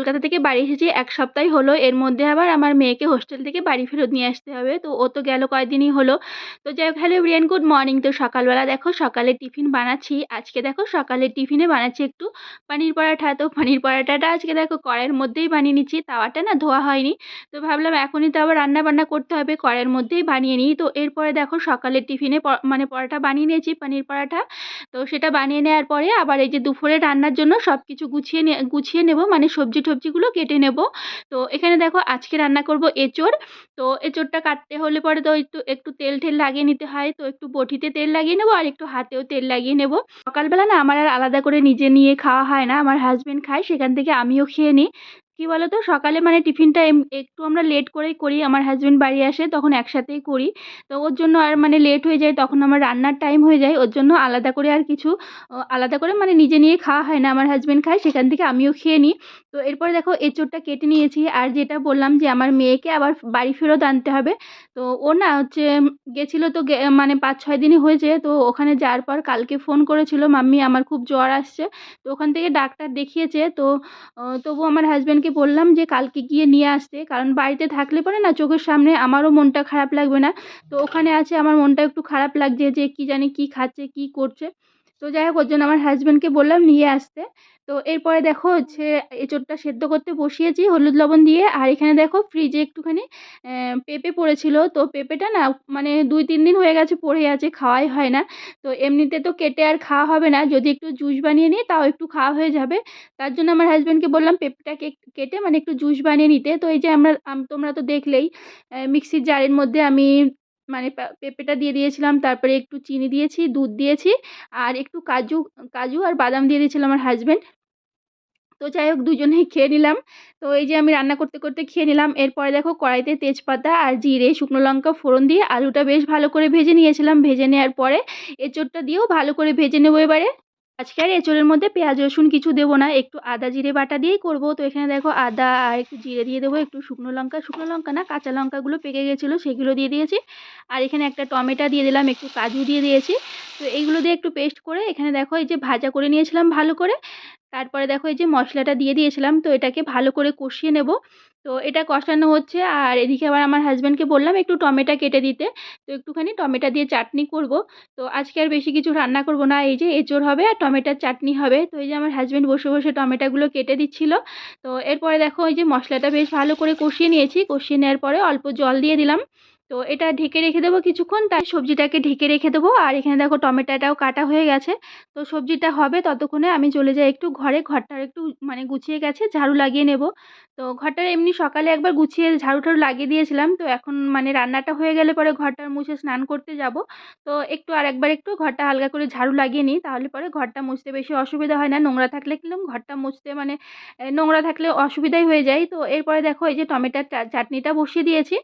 কলকাতা থেকে বাড়ি এসেছি ১ সপ্তাহই হলো। এর মধ্যে আবার আমার মেয়েকে হোস্টেল থেকে বাড়ি ফেরত নিয়ে আসতে হবে। তো ও তো গেল কয়েকদিনই হলো। তো যাই হোক, হ্যালো এভরিওয়ান, গুড মর্নিং। তো সকালবেলা দেখো সকালে টিফিন বানাচ্ছি। আজকে দেখো সকালের টিফিনে বানাচ্ছি একটু পানির পরাঠা। তো পানির পরাঠাটা আজকে দেখো কড়াইয়ের মধ্যেই বানিয়ে নিচ্ছি। তাওয়াটা না ধোয়া হয়নি। তো ভাবলাম এখনই তো আবার রান্না-বান্না করতে হবে, কড়াইয়ের মধ্যেই বানিয়ে নিই। তো এরপরে দেখো সকালের টিফিনে মানে পরাঠা বানিয়ে নিয়েছি, পানির পরাঠা। তো সেটা বানিয়ে নেওয়ার পরে আবার এই যে দুপুরে রান্নার জন্য সবকিছু গুছিয়ে নেব, মানে সবজি-টবজিগুলো কেটে নেব। তো এখানে দেখো আজকে রান্না করব এঁচোড়। তো এঁচোড়টা কাটতে হলে পরে তো একটু তেল-টেল লাগিয়ে নিতে হয়। তো একটু বটিতে তেল লাগিয়ে নেব আর একটু হাতেও তেল লাগিয়ে নেব। সকালবেলা না আমার আর আলাদা করে নিজে নিয়ে খাওয়া হয় না। আমার হাসব্যান্ড খায়, সেখান থেকে আমিও খেয়ে নিই। কি বলো তো, সকালে মানে টিফিনটা একটু আমরা লেট করেই করি। আমার হাসব্যান্ড বাড়ি আসে তখন একসাথেই করি। তো ওর জন্য আর মানে লেট হয়ে যায়, তখন আমার রান্নার টাইম হয়ে যায়। ওর জন্য আলাদা করে আর কিছু আলাদা করে মানে নিজে নিয়ে খাওয়া হয় না। আমার হাসব্যান্ড খায়, সেখান থেকে আমিও খেয়ে নিই। তো এরপরে দেখো এঁচোড়টা কেটে নিয়েছি। আর যেটা বললাম যে আমার মেয়েকে আবার বাড়ি ফেরত আনতে হবে। তো ও না হচ্ছে গেছিল, তো মানে ৫-৬ দিনই হয়েছে। তো ওখানে যাওয়ার পর কালকে ফোন করেছিল, "মাম্মি আমার খুব জ্বর আসছে।" তো ওখান থেকে ডাক্তার দেখিয়েছে। তো তবুও আমার হাসব্যান্ডকে বললাম যে কালকে গিয়ে নিয়ে আসতে। কারণ বাড়িতে থাকলে পরে না চোখের সামনে আমারও মনটা খারাপ লাগবে না। তো ওখানে আছে আমার মনটা একটু খারাপ লাগছে যে কি জানি কি খাচ্ছে, কি করছে। তো যাই হোক, ওর জন্য আমার হাসব্যান্ডকে বললাম নিয়ে আসতে। তো এরপরে দেখো হচ্ছে এঁচোড়টা সেদ্ধ করতে বসিয়েছি হলুদ লবণ দিয়ে। আর এখানে দেখো ফ্রিজে একটুখানি পেঁপে পড়েছিল। তো পেঁপেটা না মানে ২-৩ দিন হয়ে গেছে পড়ে আছে, খাওয়াই হয় না। তো এমনিতে তো কেটে আর খাওয়া হবে না। যদি একটু জুস বানিয়ে নিই তাও একটু খাওয়া হয়ে যাবে। তার জন্য আমার হাসব্যান্ডকে বললাম পেঁপেটাকে কেটে মানে একটু জুস বানিয়ে নিতে। তো এই যে তোমরা তো দেখলেই মিক্সির জারের মধ্যে আমি মানে পেঁপেটা দিয়ে দিয়েছিলাম। তারপরে একটু চিনি দিয়েছি, দুধ দিয়েছি আর একটু কাজু কাজু আর বাদাম দিয়ে দিয়েছিল আমার হাসব্যান্ড। তো যাই হোক, দুজনেই খেয়ে নিলাম। তো এই যে আমি রান্না করতে, করতে খেয়ে নিলাম। এরপরে দেখো কড়াইতে তেজপাতা আর জিরে, শুকনো লঙ্কা ফোড়ন দিয়ে আলুটা বেশ ভালো করে ভেজে নিয়েছিলাম। ভেজে নেওয়ার পরে এঁচোড়টা দিয়েও ভালো করে ভেজে নেবো এবারে। আজকে আর এঁচোড়ের মধ্যে পেঁয়াজ রসুন কিছু দেবো না, একটু আদা জিরে বাটা দিয়েই করব। তো এখানে দেখো আদা আর একটু জিরে দিয়ে দেবো, একটু শুকনো লঙ্কা না কাঁচা লঙ্কাগুলো পেকে গেছিলো সেগুলো দিয়ে দিয়েছি। আর এখানে একটা টমেটো দিয়ে দিলাম, একটু কাজু দিয়ে দিয়েছি। তো এইগুলো দিয়ে একটু পেস্ট করে এখানে দেখো এই যে ভাজা করে নিয়েছিলাম ভালো করে। তারপরে দেখো এই যে মশলাটা দিয়ে দিয়েছিলাম, তো এটাকে ভালো করে কষিয়ে নেব। তো এটা কষানো হচ্ছে আর এদিকে আবার আমার হাসব্যান্ডকে বললাম একটু টমেটো কেটে দিতে। তো একটুখানি টমেটো দিয়ে চাটনি করব। তো আজকে আর বেশি কিছু রান্না করব না, এই যে এঁচোড় হবে আর টমেটোর চাটনি হবে। তো এই যে আমার হাসব্যান্ড বসে, বসে টমেটোগুলো কেটে দিচ্ছিল। তো এরপরে দেখো এই যে মশলাটা বেশ ভালো করে কষিয়ে নিয়েছি। কষিয়ে নেওয়ার পরে অল্প জল দিয়ে দিলাম। তো এটা ঢেকে রেখে দেবো কিছুক্ষণ, তাই সবজিটাকে ঢেকে রেখে দেবো। আর এখানে দেখো টমেটোটাও কাটা হয়ে গেছে। তো সবজিটা হবে ততক্ষণে আমি চলে যাই একটু ঘরে। ঘরটা একটু মানে গুছিয়ে গেছে, ঝাড়ু লাগিয়ে নেব। তো ঘরটা এমনি সকালে একবার গুছিয়ে ঝাড়ু-টাড়ু লাগিয়ে দিয়েছিলাম। তো এখন মানে রান্নাটা হয়ে গেলে পরে ঘরটা মুছে স্নান করতে যাব। তো একটু আরেকবার একটু ঘরটা হালকা করে ঝাড়ু লাগিয়ে নিই, তাহলে পরে ঘরটা মুছতে বেশি অসুবিধা হয় না। নোংরা থাকলে কিরকম ঘরটা মুছতে মানে নোংরা থাকলে অসুবিধাই হয়ে যায়। তো এরপরে দেখো এই যে টমেটোর চাটনিটা বসিয়ে দিয়েছি।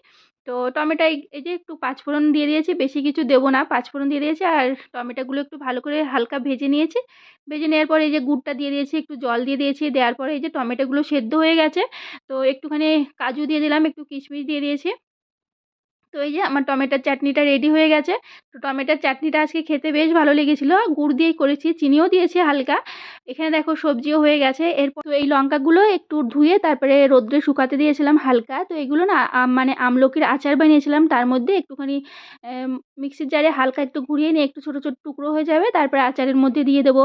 তো টমেটো এই যে একটু পাঁচফোড়ন দিয়ে দিয়েছি, বেশি কিছু দেবো না, পাঁচফোড়ন দিয়ে দিয়েছি আর টমেটোগুলো একটু ভালো করে হালকা ভেজে নিয়েছি। ভেজে নেওয়ার পরে এই যে গুড়টা দিয়ে দিয়েছি, একটু জল দিয়ে দিয়েছি। দেওয়ার পরে এই যে টমেটোগুলো সেদ্ধ হয়ে গেছে। তো একটুখানি কাজু দিয়ে দিলাম, একটু কিশমিশ দিয়ে দিয়েছি। তো এই যে আমার টমেটোর চাটনিটা রেডি হয়ে গেছে। তো টমেটোর চাটনিটা আজকে খেতে বেশ ভালো লেগেছিল। গুড় দিয়েই করেছি, চিনিও দিয়েছি হালকা। এখানে দেখো সবজিও হয়ে গেছে। এরপর তো এই লঙ্কাগুলো একটু ধুয়ে তারপরে রোদ্রে শুকাতে দিয়েছিলাম হালকা। তো এগুলো না মানে আমলকির আচার বানিয়েছিলাম। তার মধ্যে একটুখানি এম মিক্সির জারে হালকা একটু ঘুরিয়ে নিয়ে একটু ছোট, ছোট টুকরো হয়ে যাবে। তারপরে আচারের মধ্যে দিয়ে দেবো।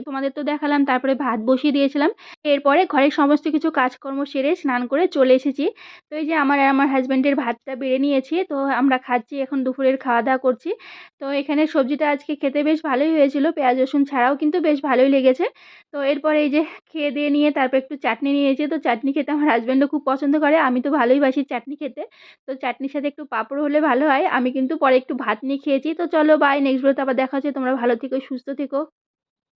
তোমাদের তো দেখালাম। তারপরে ভাত বসিয়ে দিয়েছিলাম। এরপরে ঘরের সমস্ত কিছু কাজকর্ম সেরে স্নান করে চলে এসেছি। তো এই যে আমার আর আমার হাসব্যান্ডের ভাতটা বেড়ে নিয়েছি। তো আমরা খাচ্ছি, এখন দুপুরের খাওয়া-দাওয়া করছি। তো এখানে সবজিটা আজকে খেতে বেশ ভালোই হয়েছিল। পেঁয়াজ রসুন ছাড়াও কিন্তু বেশ ভালোই লেগেছে। তো এরপরে এই যে খেয়ে দেয়ে নিয়ে তারপর একটু চাটনি নিয়েছি। তো চাটনি খেতে আমার হাসব্যান্ডও খুব পছন্দ করে। আমি তো ভালোই বাসি চাটনি খেতে। তো চাটনির সাথে একটু পাঁপড় হলে ভালো হয়। আমি কিন্তু পরে একটু ভাত নিয়ে খেয়েছি। তো চলো বাই, নেক্সট ভিডিওতে আবার দেখা হচ্ছে। তোমরা ভালো থেকো, সুস্থ থেকো।